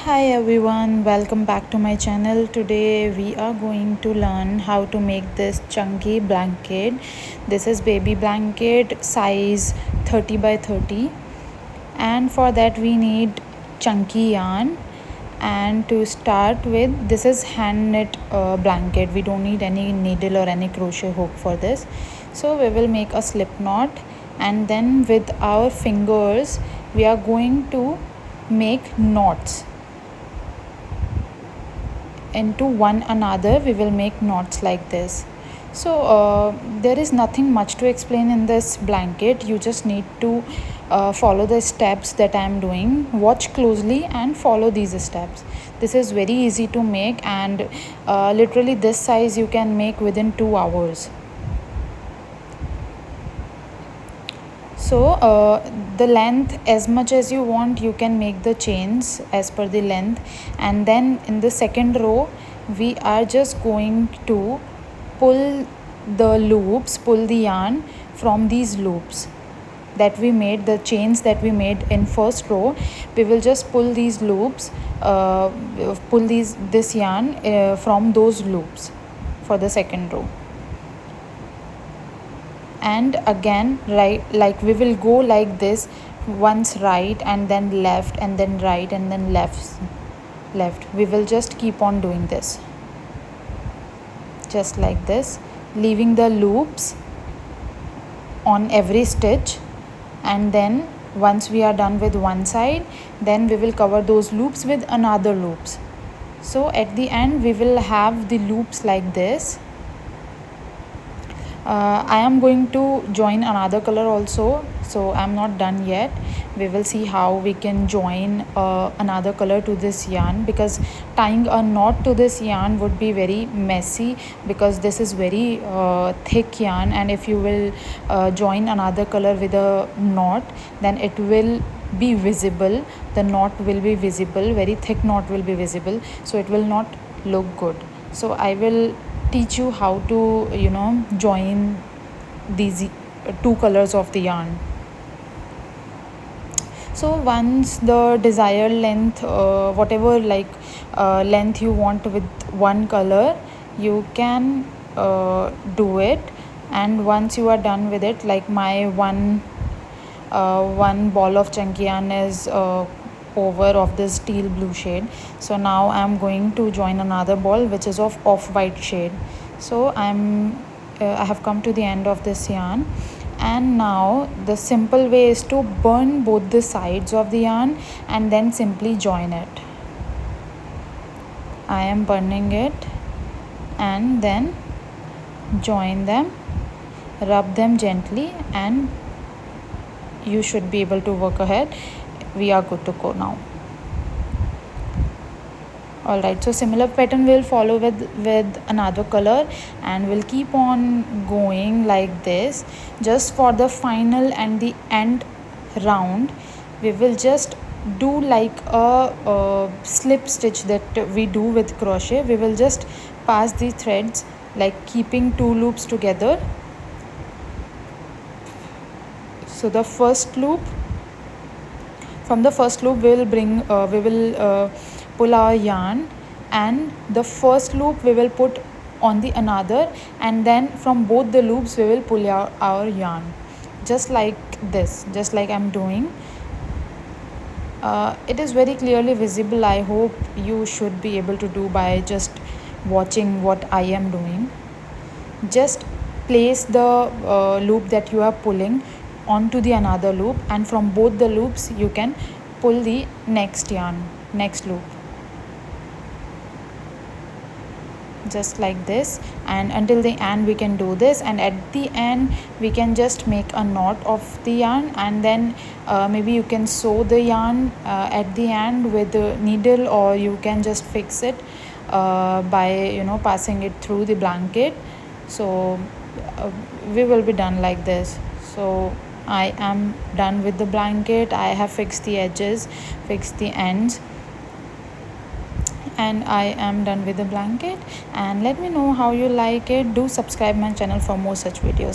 Hi everyone, welcome back to my channel. Today we are going to learn how to make this chunky blanket. This is baby blanket size 30 by 30, and for that we need chunky yarn. And to start with, this is hand knit blanket. We don't need any needle or any crochet hook for this. So we will make a slip knot, and then with our fingers we are going to make knots into one another. We will make knots like this. So there is nothing much to explain in this blanket. You just need to follow the steps that I am doing. Watch closely and follow these steps. This is very easy to make, and literally this size you can make within 2 hours. So the length, as much as you want, you can make the chains as per the length. And then in the second row we are just going to pull the yarn from these loops that we made, the chains that we made in first row. We will just pull these loops, this yarn from those loops for the second row. And again, right, like we will go like this, once right and then left and then right and then left. We will just keep on doing this, just like this, leaving the loops on every stitch. And then once we are done with one side, then we will cover those loops with another loops. So at the end we will have the loops like this. I am going to join another color also, so I'm not done yet. We will see how we can join another color to this yarn, because tying a knot to this yarn would be very messy, because this is very thick yarn, and if you will join another color with a knot, then it will be visible. The knot will be visible, very thick knot will be visible, so it will not look good. So I will teach you how to join these two colors of the yarn. So once the desired length, whatever length you want with one color, you can do it. And once you are done with it, like my one ball of chunky yarn is over of this teal blue shade. So now I'm going to join another ball which is of off-white shade. So I have come to the end of this yarn, and now the simple way is to burn both the sides of the yarn and then simply join it. I am burning it and then join them, rub them gently, and you should be able to work ahead. We are good to go now. Alright, so similar pattern we'll follow with another color, and we'll keep on going like this. Just for the final and the end round, we will just do like a slip stitch that we do with crochet. We will just pass the threads, like keeping two loops together. So the first loop, from the first loop we will pull our yarn, and the first loop we will put on the another, and then from both the loops we will pull our yarn, just like this, just like I'm doing. It is very clearly visible. I hope you should be able to do by just watching what I am doing. Just place the loop that you are pulling onto the another loop, and from both the loops you can pull the next loop, just like this. And until the end we can do this, and at the end we can just make a knot of the yarn, and then maybe you can sew the yarn at the end with the needle, or you can just fix it by passing it through the blanket. So we will be done like this. So I am done with the blanket. I have fixed the edges, fixed the ends, and I am done with the blanket. And let me know how you like it. Do subscribe my channel for more such videos.